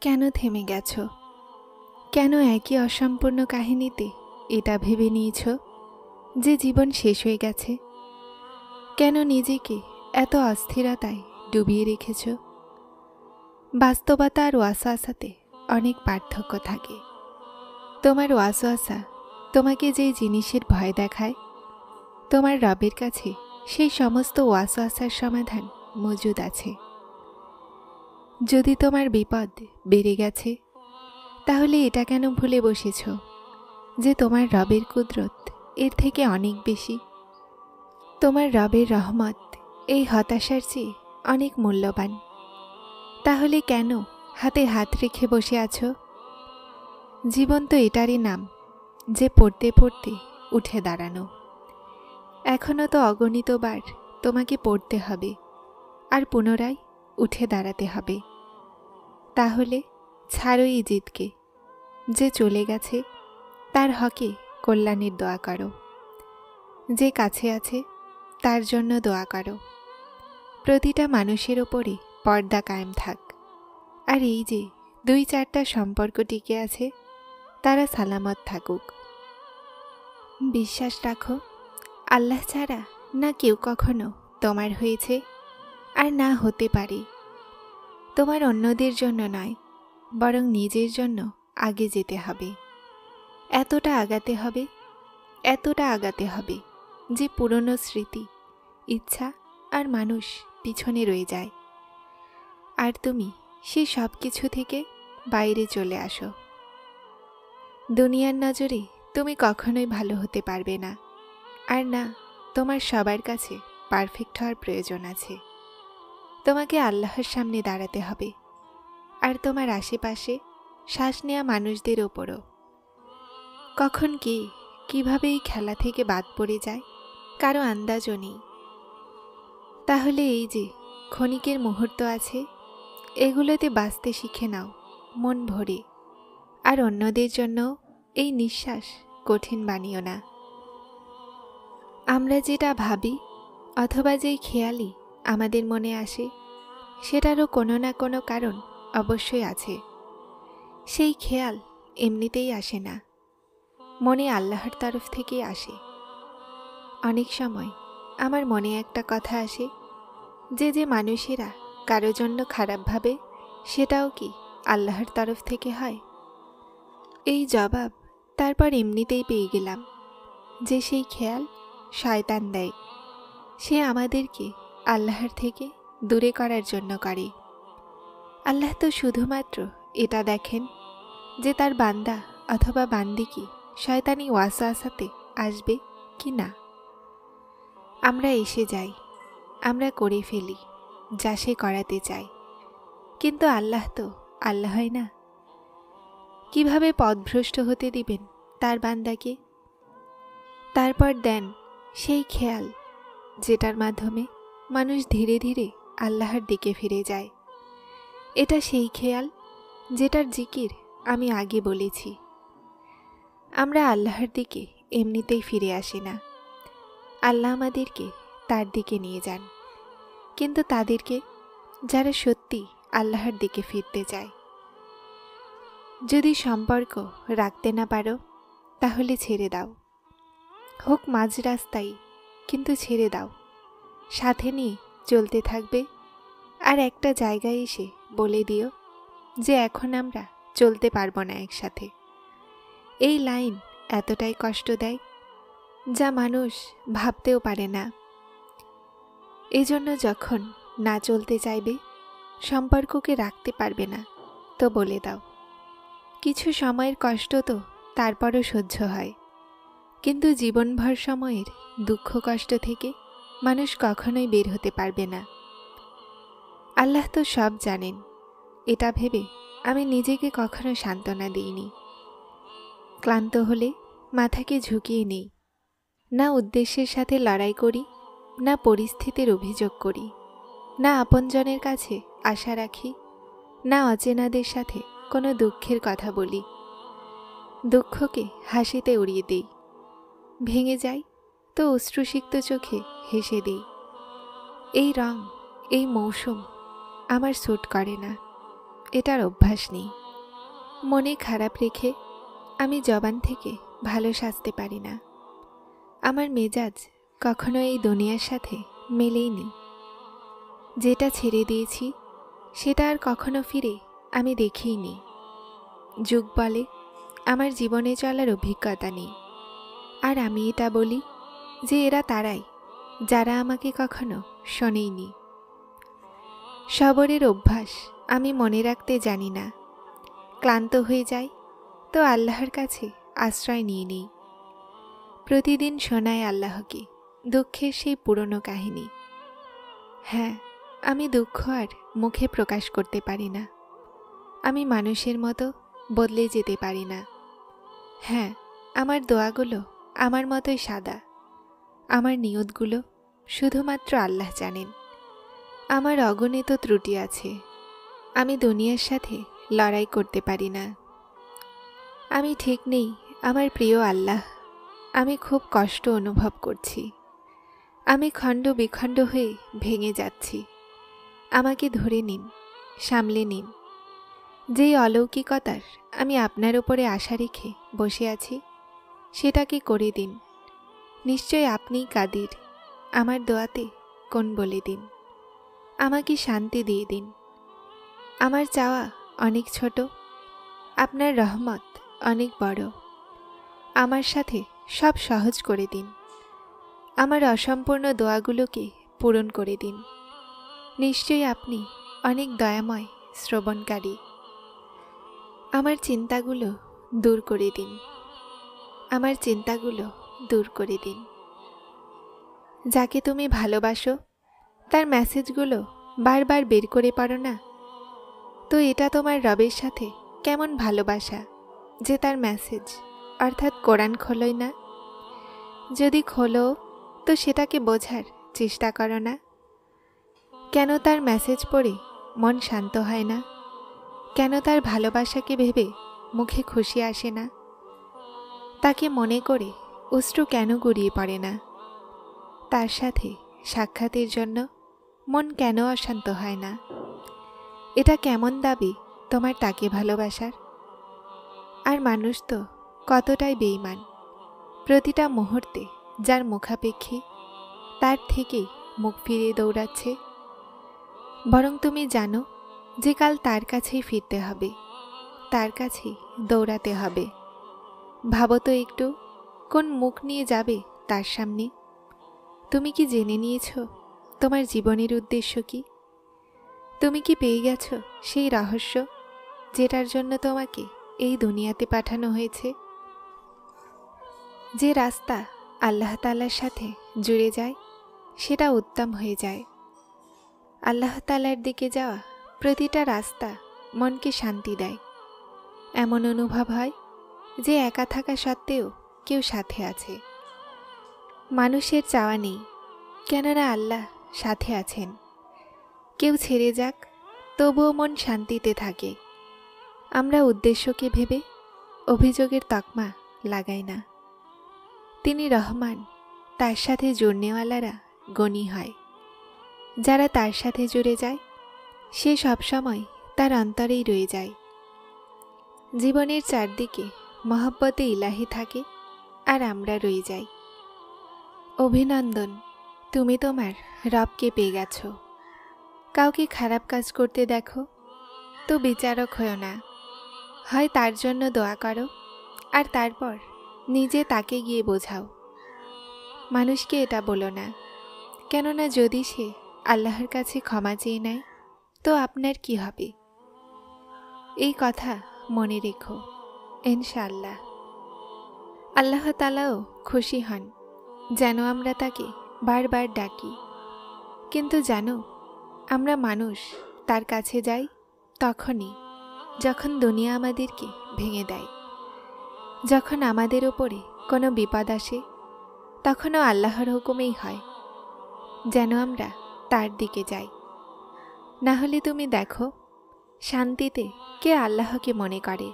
কেন থেমে গেছো? কেন একই অসম্পূর্ণ কাহিনীতে এটা ভেবে নিয়েছ যে জীবন শেষ হয়ে গেছে? কেন নিজেকে এত অস্থিরতায় ডুবিয়ে রেখেছ? বাস্তবতা আর ওয়াসওয়াসাতে অনেক পার্থক্য থাকে। তোমার ওয়াসওয়াসা তোমাকে যেই জিনিসের ভয় দেখায়, তোমার রবের কাছে সেই সমস্ত ওয়াসওয়াসার সমাধান মজুদ আছে। যদি তোমার বিপদ বেড়ে গেছে, তাহলে এটা কেন ভুলে বসেছ যে তোমার রবের কুদরত এর থেকে অনেক বেশি? তোমার রবের রহমত এই হতাশার চেয়ে অনেক মূল্যবান। তাহলে কেন হাতে হাত রেখে বসে আছো? জীবন তো এটারই নাম যে পড়তে পড়তে উঠে দাঁড়ানো। এখনও তো অগণিতবার তোমাকে পড়তে হবে আর পুনরায় উঠে দাঁড়াতে হবে। তাহলে ছাড়ো এই জিদকে। যে চলে গেছে তার হকে কল্যাণের দোয়া করো। যে কাছে আছে তার জন্য দোয়া করো। প্রতিটা মানুষের ওপরে পর্দা কায়েম থাক। আর এই যে 2-4টা সম্পর্ক টিকে আছে, তারা সালামত থাকুক। বিশ্বাস রাখো, আল্লাহ ছাড়া না কেউ কখনো তোমার হয়েছে আর না হতে পারে। তোমার অন্যদের জন্য নয়, বরং নিজের জন্য আগে যেতে হবে। এতটা আগাতে হবে যে পুরনো স্মৃতি, ইচ্ছা আর মানুষ পিছনে রয়ে যায়, আর তুমি সে সব কিছু থেকে বাইরে চলে আসো। দুনিয়ার নজরে তুমি কখনোই ভালো হতে পারবে না, আর না তোমার সবার কাছে পারফেক্ট হওয়ার প্রয়োজন আছে। তোমাকে আল্লাহর সামনে দাঁড়াতে হবে, আর তোমার আশেপাশে শ্বাস নেওয়া মানুষদের ওপরও। কখন কে কিভাবে এই খেলা থেকে বাদ পড়ে যায় কারো আন্দাজও নেই। তাহলে এই যে ক্ষণিকের মুহূর্ত আছে, এগুলোতে বাঁচতে শিখে নাও মন ভরে। আর অন্যদের জন্য এই নিঃশ্বাস কঠিন বানিও না। আমরা যেটা ভাবি অথবা যেই খেয়ালই আমাদের মনে আসে, সেটারও কোনো না কোনো কারণ অবশ্যই আছে। সেই খেয়াল এমনিতেই আসে না, মনে আল্লাহর তরফ থেকেই আসে। অনেক সময় আমার মনে একটা কথা আসে যে মানুষেরা কারো জন্য খারাপ ভাবে, সেটাও কি আল্লাহর তরফ থেকে হয়? এই জবাব তারপর এমনিতেই পেয়ে গেলাম যে সেই খেয়াল শয়তান দেয়। সে আমাদেরকে আল্লাহর থেকে দূরে করার জন্য করে। আল্লাহ তো শুধুমাত্র এটা দেখেন যে তার বান্দা অথবা বান্দি কি শয়তানি ওয়াসওয়াসাতে আসবে কি না। আমরা এসে যাই, আমরা করে ফেলি যা সে করাতে চায়, কিন্তু আল্লাহ তো আল্লাহই না। কিভাবে পথভ্রষ্ট হতে দিবেন তার বান্দাকে? তারপর দেন সেই খেয়াল যেটার মাধ্যমে মানুষ ধীরে ধীরে আল্লাহর দিকে ফিরে যায়। এটা সেই খেয়াল যেটার জিকির আমি আগে বলেছি। আমরা আল্লাহর দিকে এমনিতেই ফিরে আসি না, আল্লাহ আমাদেরকে তার দিকে নিয়ে যান। কিন্তু তাদেরকে যারা সত্যি আল্লাহর দিকে ফিরতে চায়। যদি সম্পর্ক রাখতে না পারো, তাহলে ছেড়ে দাও। হোক মাঝ রাস্তায়, কিন্তু ছেড়ে দাও। সাথে নিয়ে চলতে থাকবে, আর একটা জায়গায় এসে বলে দিও যে এখন আমরা চলতে পারবো না একসাথে। এই লাইন এতটাই কষ্ট দেয় যা মানুষ ভাবতেও পারে না। এজন্য যখন না চলতে চাইবে, সম্পর্ককে রাখতে পারবে না, তো বলে দাও। কিছু সময়ের কষ্ট তো তারপরও সহ্য হয়, কিন্তু জীবনভর সময়ের দুঃখ কষ্ট থেকে মানুষ কখনোই বের হতে পারবে না। আল্লাহ তো সব জানেন, এটা ভেবে আমি নিজেকে কখনো সান্ত্বনা দিইনি। ক্লান্ত হলে মাথাকে ঝুঁকিয়ে নেই, না উদ্দেশ্যের সাথে লড়াই করি, না পরিস্থিতির অভিযোগ করি, না আপনজনের কাছে আশা রাখি, না অচেনাদের সাথে কোনো দুঃখের কথা বলি। দুঃখকে হাসিতে উড়িয়ে দিই, ভেঙে যাই তো অশ্রুসিক্ত চোখে হেসে দিই। এই রং, এই মৌসুম আমার স্যুট করে না, এটার অভ্যাস নেই। মনে খারাপ রেখে আমি জবান থেকে ভালো সাজতে পারি না। আমার মেজাজ কখনো এই দুনিয়ার সাথে মেলেইনি। যেটা ছেড়ে দিয়েছি সেটা আর কখনো ফিরে আমি দেখিইনি। যুগ বলে আমার জীবনে চলার অভিজ্ঞতা নেই, আর আমি এটা বলি যে এরা তারাই যারা আমাকে কখনো শোনেইনি। সবরের অভ্যাস আমি মনে রাখতে জানি না। ক্লান্ত হয়ে যাই তো আল্লাহর কাছে আশ্রয় নিয়ে নিই। প্রতিদিন শোনায় আল্লাহকে দুঃখের সেই পুরনো কাহিনী। হ্যাঁ, আমি দুঃখ আর মুখে প্রকাশ করতে পারি না। আমি মানুষের মতো বদলে যেতে পারি না। হ্যাঁ, আমার দোয়াগুলো আমার মতোই সাদা। আমার নিয়তগুলো শুধুমাত্র আল্লাহ জানেন। আমার অগণিত ত্রুটি আছে। আমি দুনিয়ার সাথে লড়াই করতে পারি না। আমি ঠিক নেই আমার প্রিয় আল্লাহ। আমি খুব কষ্ট অনুভব করছি। আমি খণ্ড বিখণ্ড হয়ে ভেঙে যাচ্ছি। আমাকে ধরে নিন, সামলে নিন। যেই অলৌকিকতার আমি আপনার উপরে আশা রেখে বসে আছি সেটাকে করে দিন। নিশ্চয় আপনিই কাদির। আমার দোয়াতে কোন বলে দিন। আমাকে শান্তি দিয়ে দিন। আমার চাওয়া অনেক ছোট, আপনার রহমত অনেক বড়। আমার সাথে সব সহজ করে দিন। আমার অসম্পূর্ণ দোয়াগুলোকে পূরণ করে দিন। নিশ্চয়ই আপনি অনেক দয়াময়, শ্রবণকারী। আমার চিন্তাগুলো দূর করে দিন। আমার চিন্তাগুলো দূর করে দিন। যাকে তুমি ভালোবাসো তার মেসেজগুলো বারবার বের করে পারো না, তো এটা তোমার রবের সাথে কেমন ভালোবাসা যে তার মেসেজ অর্থাৎ কোরআন খোলোই না? যদি খোলো তো সেটাকে বোঝার চেষ্টা করো না? কেন তার মেসেজ পড়ে মন শান্ত হয় না? কেন তার ভালোবাসাকে ভেবে মুখে খুশি আসে না? তাকে মনে করে অশ্রু কেন গড়িয়ে পড়ে না? তার সাথে সাক্ষাতের জন্য মন কেন অশান্ত হয় না? এটা কেমন দাবি তোমার তাকে ভালোবাসার? আর মানুষ তো কতটাই বেঈমান। প্রতিটা মুহূর্তে যার মুখাপেক্ষী তার থেকেই মুখ ফিরিয়ে দৌড়াচ্ছে। বরং তুমি জানো যে কাল তার কাছেই ফিরতে হবে, তার কাছেই দৌড়াতে হবে। ভাবো তো একটু, কোন মুখ নিয়ে যাবে তার সামনে? তুমি কি জেনে নিয়েছ তোমার জীবনের উদ্দেশ্য কি? তুমি কি পেয়ে গেছো সেই রহস্য যেটার জন্য তোমাকে এই দুনিয়াতে পাঠানো হয়েছে? যে রাস্তা আল্লাহ তাআলার সাথে জুড়ে যায় সেটা উত্তম হয়ে যায়। আল্লাহ তাআলার দিকে যাওয়া প্রতিটা রাস্তা মনকে শান্তি দেয়। এমন অনুভব হয় যে একা থাকা সত্ত্বেও কেউ সাথে আছে। মানুষের চাওয়া নেই, কেননা আল্লাহ সাথে আছেন। কেউ ছেড়ে যাক তবুও মন শান্তিতে থাকে। আমরা উদ্দেশ্যকে ভেবে অভিযোগের তকমা লাগাই না। তিনি রহমান, তার সাথে জুড়নেওয়ালারা গণী হয়। যারা তার সাথে জুড়ে যায় সে সবসময় তার অন্তরেই রয়ে যায়। জীবনের চারদিকে মহব্বতে ইলাহি থাকে আর আমরা রয়ে যাই। অভিনন্দন, তুমি তোমার রবকে পেয়ে গেছো। কাউকে খারাপ কাজ করতে দেখো তো বিচারক হও না। হয় তার জন্য দোয়া করো আর তারপর নিজে তাকে গিয়ে বোঝাও। মানুষকে এটা বলো না, কেননা যদি সে আল্লাহর কাছে ক্ষমা চেয়ে নেয় তো আপনার কি হবে? এই কথা মনে রেখো, ইনশাআল্লাহ। আল্লাহ তাআলাও খুশি হন যেন আমরা তাকে বারবার ডাকি। কিন্তু জানো, আমরা মানুষ তার কাছে যাই তখনই যখন দুনিয়া আমাদেরকে ভেঙে দেয়। যখন আমাদের ওপরে কোনো বিপদ আসে তখনও আল্লাহর হুকুমেই হয় যেন আমরা তার দিকে যাই। না হলে তুমি দেখো, শান্তিতে কে আল্লাহকে মনে করে?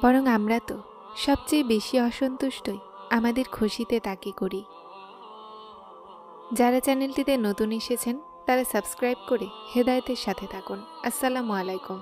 বরং আমরা তো সবচেয়ে বেশি অসন্তুষ্টই আমাদের খুশিতে তাকে করি। যারা চ্যানেলটিতে নতুন এসেছেন তারা সাবস্ক্রাইব করে হেদায়েতের সাথে থাকুন। আসসালামু আলাইকুম।